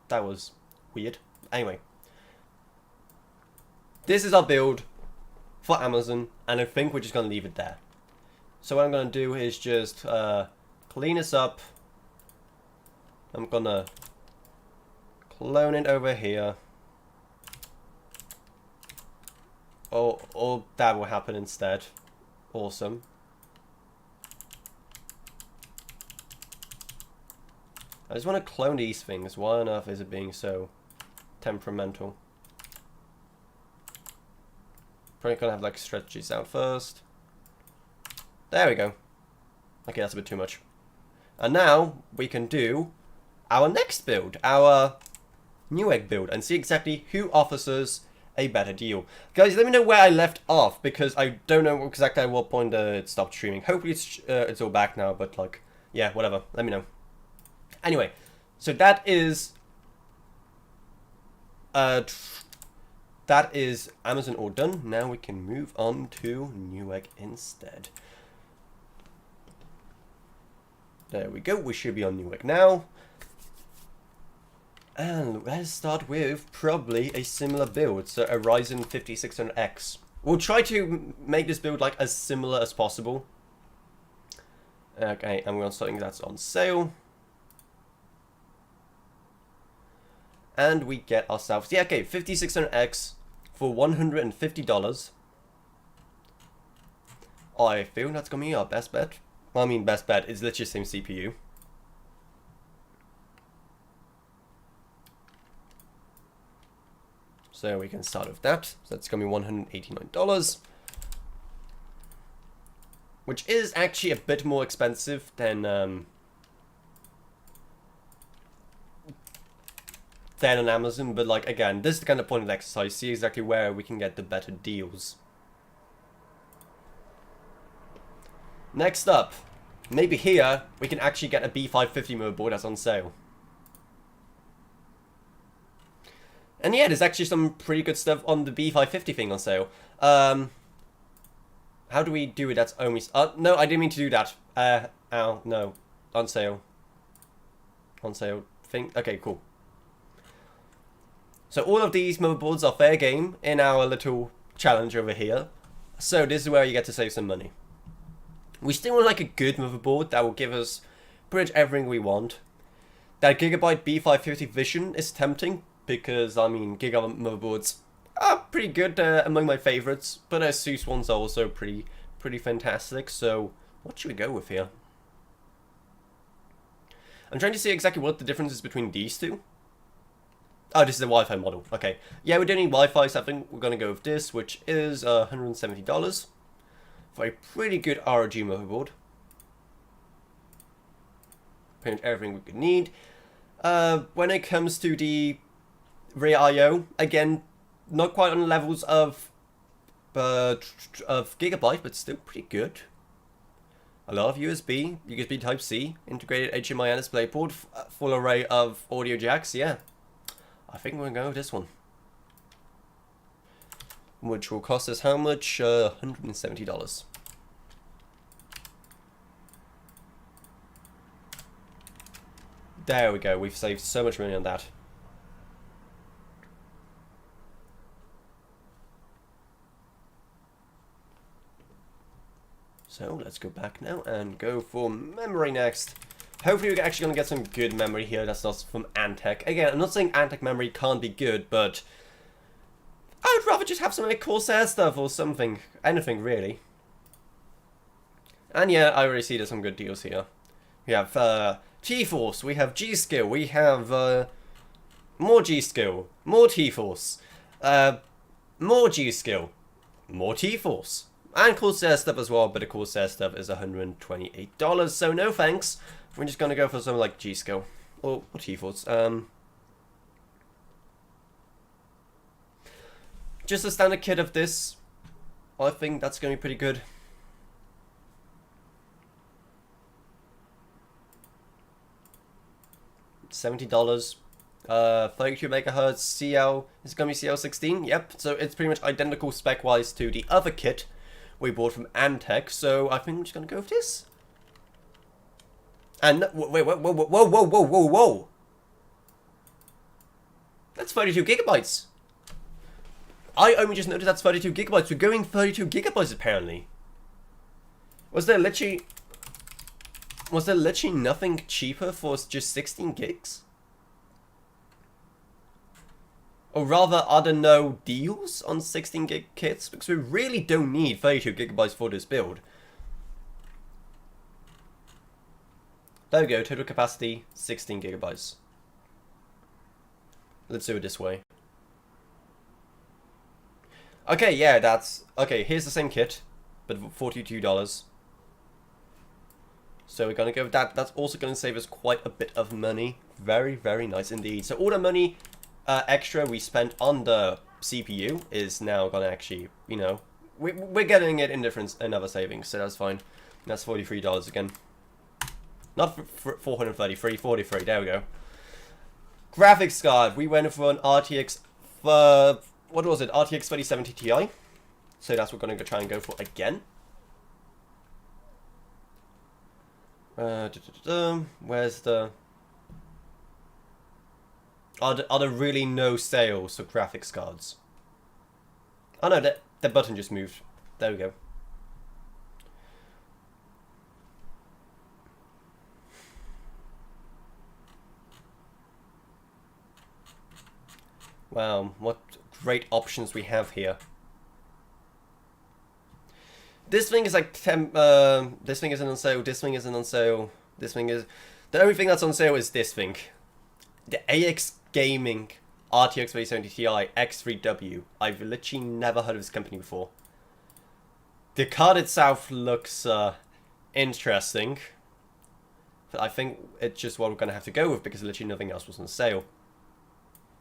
That was weird. Anyway. This is our build for Amazon, and I think we're just going to leave it there. So what I'm going to do is just clean this up. I'm going to clone it over here. Or that will happen instead. Awesome. I just want to clone these things. Why on earth is it being so temperamental? Probably gonna have like stretch these out first. There we go. Okay, that's a bit too much. And now we can do our next build, our Newegg build, and see exactly who offers us a better deal. Guys, let me know where I left off, because I don't know exactly at what point it stopped streaming. Hopefully it's all back now, but like, yeah, whatever. Let me know. Anyway, so that is Amazon all done. Now we can move on to Newegg instead. There we go. We should be on Newegg now. And let's start with probably a similar build, so a Ryzen 5600X. We'll try to make this build like as similar as possible. Okay, and we're on something that's on sale. And we get ourselves, yeah, okay, 5600X for $150. I feel that's gonna be our best bet. Well, I mean, best bet is literally the same CPU. So we can start with that. So that's gonna be $189. Which is actually a bit more expensive than on Amazon, but like again, this is the kind of point of the exercise. See exactly where we can get the better deals. Next up, maybe here we can actually get a B550 motherboard that's on sale. And yeah, there's actually some pretty good stuff on the B550 thing on sale. How do we do it? That's only... no, I didn't mean to do that. Ow, no. On sale. On sale thing. Okay, cool. So all of these motherboards are fair game in our little challenge over here. So this is where you get to save some money. We still want like a good motherboard that will give us pretty much everything we want. That Gigabyte B550 Vision is tempting because, I mean, Gigabyte motherboards are pretty good, among my favorites, but ASUS ones are also pretty fantastic. So what should we go with here? I'm trying to see exactly what the difference is between these two. Oh, this is the Wi-Fi model. Okay. Yeah, we don't need Wi-Fi, so I think we're going to go with this, which is $170 for a pretty good ROG motherboard. Pretty much everything we could need. When it comes to the rear I/O, again, not quite on the levels of Gigabyte, but still pretty good. A lot of USB Type-C, integrated HDMI and DisplayPort, full array of audio jacks. Yeah, I think we're going to go with this one, which will cost us how much? $170. There we go. We've saved so much money on that. So let's go back now and go for memory next. Hopefully we're actually going to get some good memory here that's not from Antec. Again, I'm not saying Antec memory can't be good, but I would rather just have some like Corsair stuff or something. Anything, really. And yeah, I already see there's some good deals here. We have T-Force, we have G-Skill, we have more G-Skill, more T-Force, more G-Skill, more T-Force. And Corsair stuff as well, but the Corsair stuff is $128, so no thanks. We're just going to go for something like G-Skill or T-Force. Just a standard kit of this. I think that's going to be pretty good. $70. 32 megahertz CL. Is it going to be CL16? Yep. So it's pretty much identical spec-wise to the other kit we bought from Antec. So I think I'm just going to go with this. And wait, whoa. That's 32 gigabytes. I only just noticed that's 32 gigabytes. We're going 32 gigabytes apparently. Was there literally nothing cheaper for just 16 gigs? Or rather, are there no deals on 16 gig kits? Because we really don't need 32 gigabytes for this build. There we go, total capacity 16 gigabytes. Let's do it this way. Okay, yeah, that's... Okay, here's the same kit, but $42. So we're going to go with that. That's also going to save us quite a bit of money. Very, very nice indeed. So all the money extra we spent on the CPU is now going to actually, you know... We're getting it in other savings, so that's fine. That's $43 again. Not for 433, 43, there we go. Graphics card, we went for an RTX, what was it, RTX 3070 Ti. So that's what we're going to try and go for again. Where's the... Are there really no sales for graphics cards? Oh no, the button just moved. There we go. Wow, what great options we have here. This thing is like this thing isn't on sale, this thing isn't on sale, this thing is... The only thing that's on sale is this thing. The AX Gaming RTX 3070 Ti X3W. I've literally never heard of this company before. The card itself looks interesting. But I think it's just what we're going to have to go with because literally nothing else was on sale.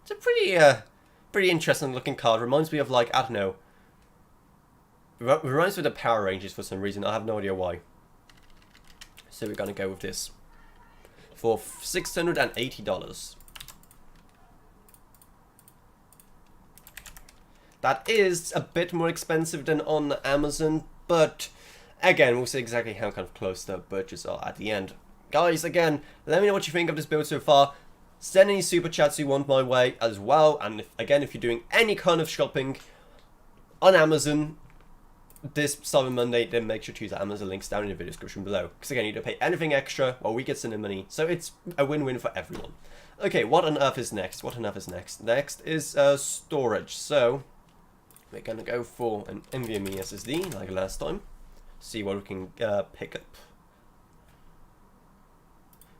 It's a pretty interesting looking card. Reminds me of like, I don't know. Reminds me of the Power Rangers for some reason. I have no idea why. So we're going to go with this. For $680. That is a bit more expensive than on Amazon. But again, we'll see exactly how kind of close the budgets are at the end. Guys, again, let me know what you think of this build so far. Send any super chats you want my way as well. And if you're doing any kind of shopping on Amazon this Cyber Monday, then make sure to use the Amazon links down in the video description below. Because again, you don't pay anything extra while we get some money. So it's a win-win for everyone. Okay, what on earth is next? Next is storage. So we're going to go for an NVMe SSD like last time. See what we can pick up.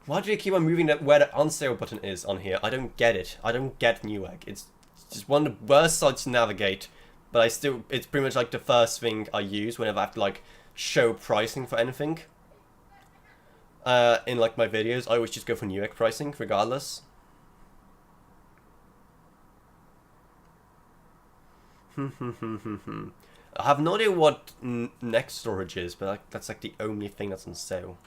Why do they keep on moving where the on sale button is on here? I don't get it. I don't get Newegg. It's just one of the worst sites to navigate, but it's pretty much like the first thing I use whenever I have to like show pricing for anything. In like my videos, I always just go for Newegg pricing regardless. I have no idea what next storage is, but that's like the only thing that's on sale.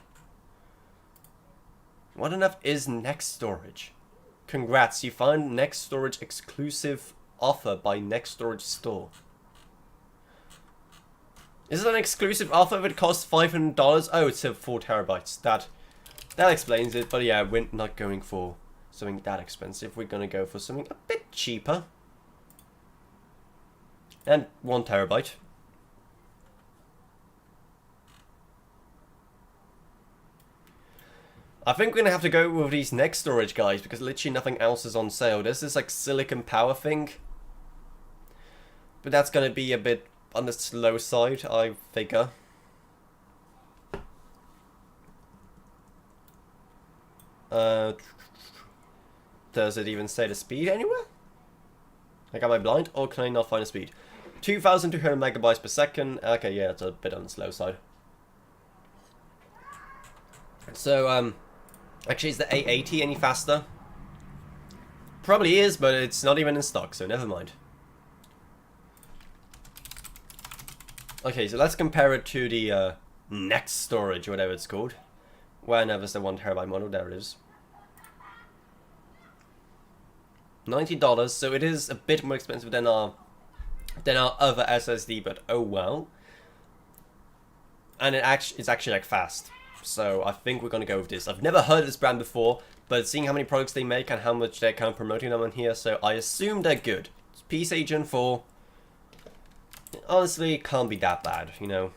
What on earth is next storage? Congrats, you find next storage exclusive offer by next storage store. Is it an exclusive offer if it costs $500? Oh, it's 4 terabytes. That explains it, but yeah, we're not going for something that expensive. We're gonna go for something a bit cheaper. And 1 terabyte. I think we're gonna have to go with these next storage guys because literally nothing else is on sale. There's this like silicon power thing, but that's gonna be a bit on the slow side, I figure. Does it even say the speed anywhere? Like, am I blind or can I not find a speed? 2,200 megabytes per second. Okay, yeah, it's a bit on the slow side. So, actually, is the 880 any faster? Probably is, but it's not even in stock, so never mind. Okay, so let's compare it to the next storage, whatever it's called. Whenever it's the 1 terabyte model, there it is. $90, so it is a bit more expensive than our other SSD, but oh well. And it's actually like fast. So I think we're gonna go with this. I've never heard of this brand before, but seeing how many products they make and how much they're kind of promoting them on here, so I assume they're good. It's Peace Agent 4. Honestly, it can't be that bad, you know.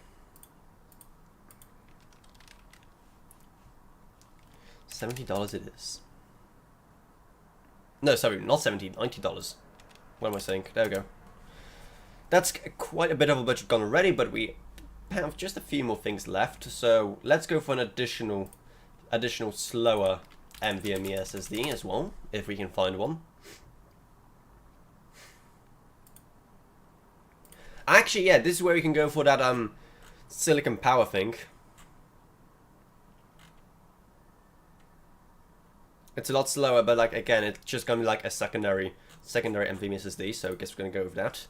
$70 it is. No, sorry, not $70, $90. What am I saying? There we go. That's quite a bit of a budget gone already, but we have just a few more things left. So let's go for an additional slower NVMe SSD as well, if we can find one. Actually, yeah, this is where we can go for that silicon power thing. It's a lot slower, but like again, it's just gonna be like a secondary NVMe SSD. So I guess we're gonna go with that.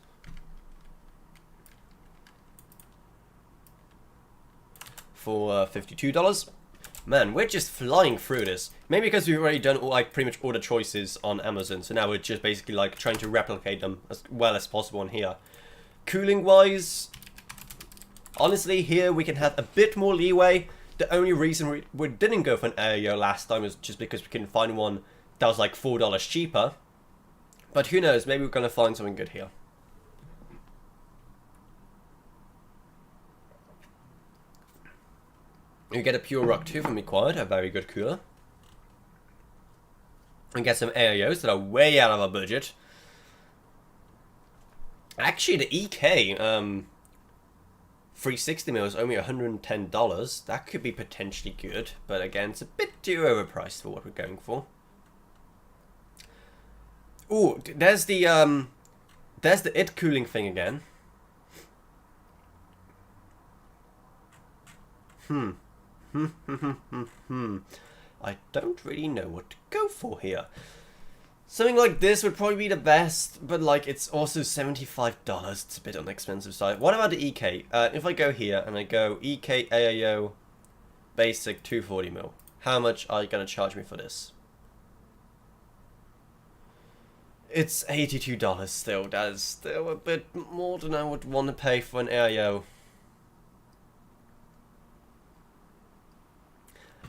For $52. Man, we're just flying through this. Maybe because we've already done like pretty much all the choices on Amazon, so now we're just basically like trying to replicate them as well as possible on here. Cooling wise, honestly, here we can have a bit more leeway. The only reason we didn't go for an AIO last time was just because we couldn't find one that was like $4 cheaper. But who knows, maybe we're gonna find something good here. You get a Pure Rock 2 from Required, a very good cooler. And get some AIOs that are way out of our budget. Actually, the EK 360mm is only $110. That could be potentially good, but again, it's a bit too overpriced for what we're going for. Ooh, there's the IT cooling thing again. I don't really know what to go for here. Something like this would probably be the best, but like it's also $75. It's a bit on the expensive side. What about the EK? If I go here and I go EK AIO basic 240mm, how much are you gonna charge me for this? It's $82 still. That is still a bit more than I would want to pay for an AIO.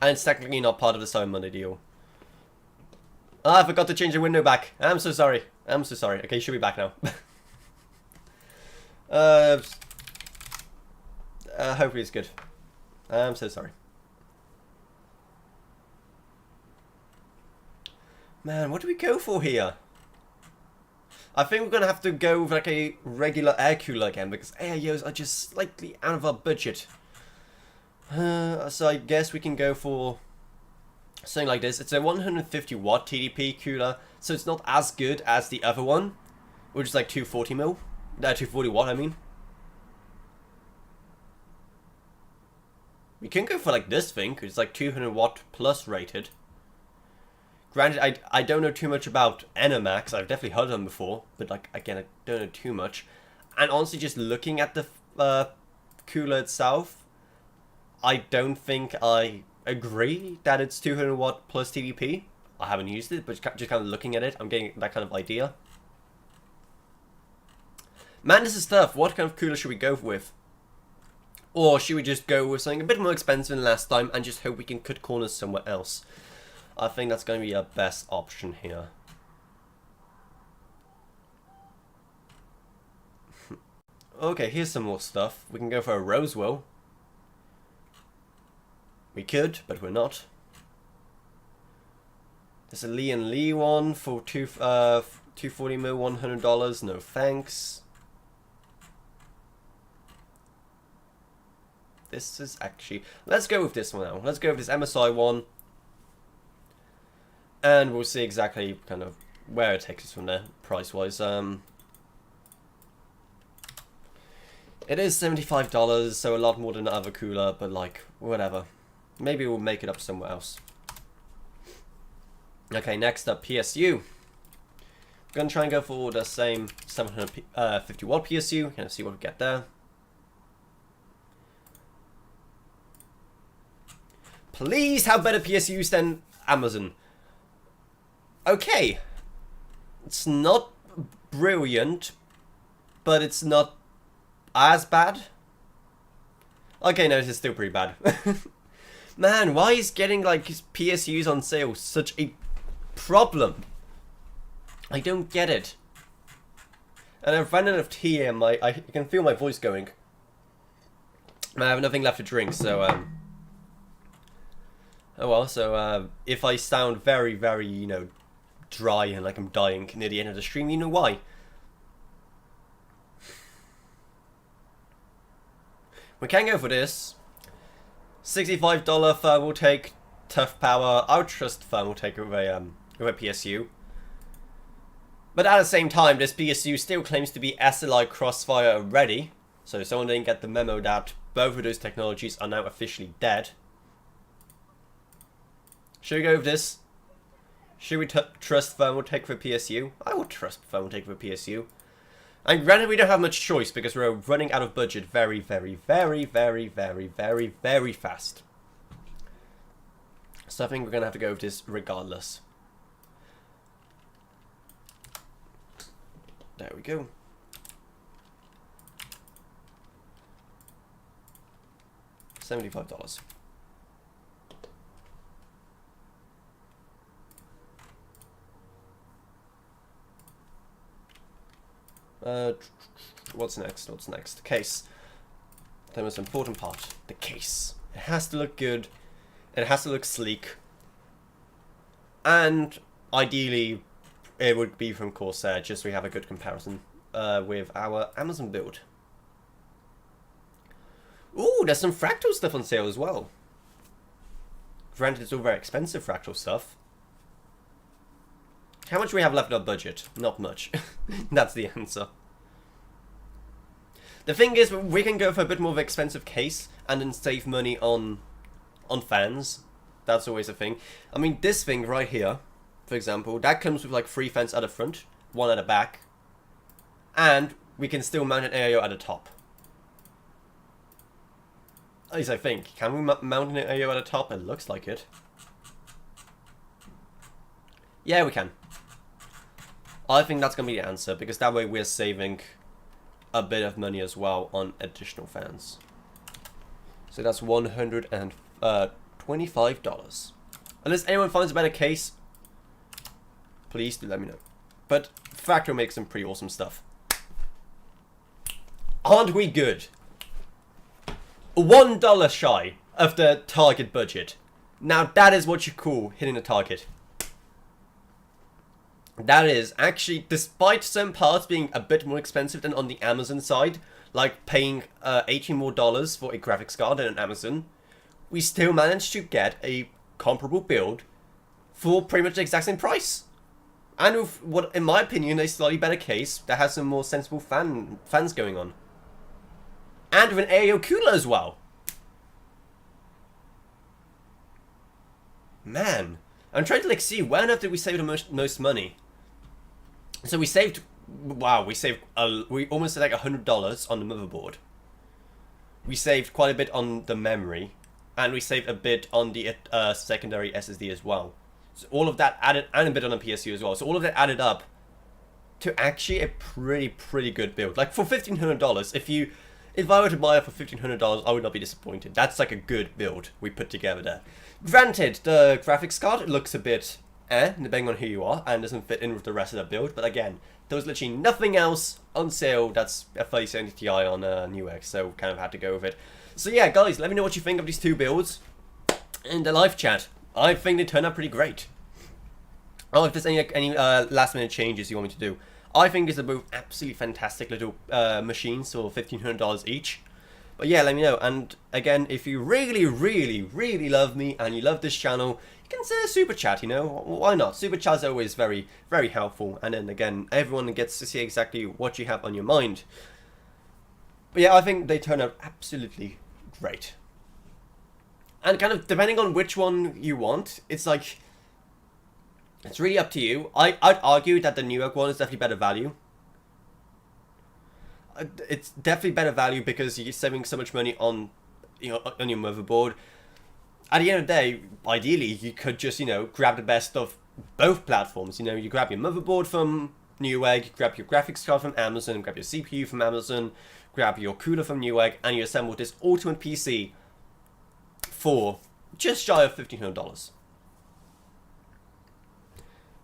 And it's technically not part of the Cyber Monday deal. Ah, I forgot to change the window back. I'm so sorry. I'm so sorry. Okay, you should be back now. Hopefully it's good. I'm so sorry. Man, what do we go for here? I think we're going to have to go with like a regular air cooler again, because AIOs are just slightly out of our budget. So I guess we can go for something like this. It's a 150 watt TDP cooler, so it's not as good as the other one, which is like 240 mil. 240 watt, I mean. We can go for like this thing, it's like 200 watt plus rated. Granted, I don't know too much about Enermax. I've definitely heard of them before, but like again, I don't know too much. And honestly, just looking at the cooler itself, I don't think I agree that it's 200 watt plus TDP. I haven't used it, but just kind of looking at it, I'm getting that kind of idea. Man, this is tough. What kind of cooler should we go with? Or should we just go with something a bit more expensive than last time and just hope we can cut corners somewhere else? I think that's going to be our best option here. Okay, here's some more stuff. We can go for a Rosewell. We could, but we're not. There's a Lee and Lee one for 240 mil, $100. No thanks. This is actually... Let's go with this one now. Let's go with this MSI one. And we'll see exactly kind of where it takes us from there, price-wise. It is $75, so a lot more than the other cooler, but like, whatever. Maybe we'll make it up somewhere else. Okay, next up, PSU. I'm going to try and go for the same 750 watt PSU. Kind of see what we get there. Please have better PSUs than Amazon. Okay. It's not brilliant, but it's not as bad. Okay, no, this is still pretty bad. Man, why is getting like his PSUs on sale such a problem? I don't get it. And I've run out of tea and I can feel my voice going. I have nothing left to drink, so oh well, so if I sound very, very, you know, dry and like I'm dying near the end of the stream, you know why. We can go for this. $65 thermal take, tough power. I would trust thermal take with a PSU. But at the same time, this PSU still claims to be SLI Crossfire ready. So someone didn't get the memo that both of those technologies are now officially dead. Should we go with this? Should we trust thermal take for PSU? I would trust thermal take for PSU. And granted, we don't have much choice because we're running out of budget very, very, very, very, very, very, very fast. So I think we're going to have to go with this regardless. There we go. $75. What's next? What's next? Case. The most important part. The case. It has to look good. It has to look sleek. And ideally, it would be from Corsair, just so we have a good comparison with our Amazon build. Ooh, there's some Fractal stuff on sale as well. Granted, it's all very expensive Fractal stuff. How much do we have left in our budget? Not much. That's the answer. The thing is, we can go for a bit more of an expensive case and then save money on fans. That's always a thing. I mean, this thing right here, for example, that comes with like 3 fans at the front, 1 at the back, and we can still mount an AIO at the top. At least I think. Can we mount an AIO at the top? It looks like it. Yeah, we can. I think that's going to be the answer, because that way we're saving a bit of money as well on additional fans. So that's $125. Unless anyone finds a better case, please do let me know. But Fractal makes some pretty awesome stuff. Aren't we good? $1 shy of the target budget. Now that is what you call hitting the target. That is actually, despite some parts being a bit more expensive than on the Amazon side, like paying $80 more for a graphics card than on Amazon, we still managed to get a comparable build for pretty much the exact same price. And with what, in my opinion, a slightly better case that has some more sensible fans going on. And with an AO cooler as well. Man, I'm trying to like see where on earth did we save the most money. So we saved, wow, we almost like $100 on the motherboard. We saved quite a bit on the memory, and we saved a bit on the secondary SSD as well. So all of that added, and a bit on the PSU as well. So all of that added up to actually a pretty good build. Like for $1,500, if I were to buy it for $1,500, I would not be disappointed. That's like a good build we put together there. Granted, the graphics card looks a bit depending on who you are, and doesn't fit in with the rest of the build. But again, there was literally nothing else on sale that's a 3070 Ti on Newegg, so kind of had to go with it. So yeah, guys, let me know what you think of these two builds in the live chat. I think they turned out pretty great. Oh, if there's any last minute changes you want me to do. I think these are both absolutely fantastic little machines for $1,500 each. But yeah, let me know. And again, if you really love me and you love this channel, you consider super chat, you know, why not? Super chat's always very helpful. And then again, everyone gets to see exactly what you have on your mind. But yeah, I think they turn out absolutely great. And kind of depending on which one you want, it's like, it's really up to you. I'd argue that the Newegg one is definitely better value. It's definitely better value because you're saving so much money on, on your motherboard. At the end of the day, ideally, you could just, grab the best of both platforms. You grab your motherboard from Newegg, grab your graphics card from Amazon, grab your CPU from Amazon, grab your cooler from Newegg, and you assemble this ultimate PC for just shy of $1,500.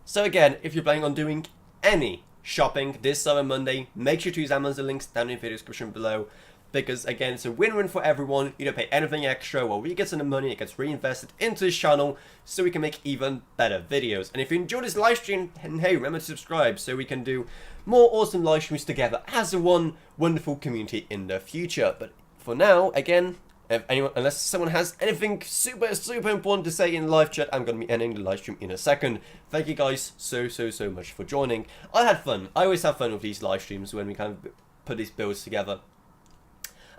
So again, if you're planning on doing any shopping this Cyber Monday, make sure to use Amazon links down in the video description below, because again, it's a win-win for everyone. You don't pay anything extra, while we get some of the money, it gets reinvested into this channel so we can make even better videos. And if you enjoyed this live stream, then hey, remember to subscribe so we can do more awesome live streams together as a one wonderful community in the future. But for now, again, unless someone has anything super important to say in the live chat, I'm going to be ending the live stream in a second. Thank you guys so much for joining. I had fun. I always have fun with these live streams when we kind of put these builds together.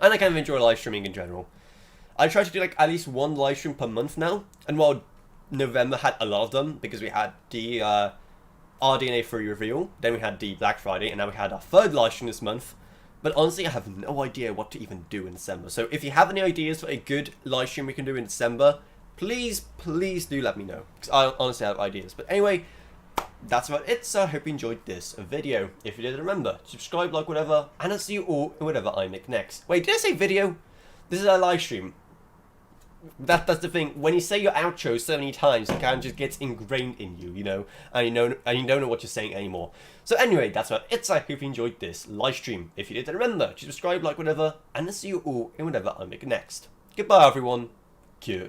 And I kind of enjoy live streaming in general. I try to do like at least one live stream per month now. And while November had a lot of them, because we had the RDNA 3 reveal, then we had the Black Friday, and now we had our third live stream this month. But honestly, I have no idea what to even do in December. So if you have any ideas for a good live stream we can do in December, please do let me know. Because I honestly have ideas. But anyway, that's about it. So I hope you enjoyed this video. If you did, remember, subscribe, like, whatever. And I'll see you all in whatever I make next. Wait, did I say video? This is a live stream. That's the thing. When you say your outro so many times, it kind of just gets ingrained in you, and you don't know what you're saying anymore. So anyway, that's about it. So I hope you enjoyed this live stream. If you did, then remember to subscribe, like, whatever, and I'll see you all in whatever I make next. Goodbye, everyone. Good.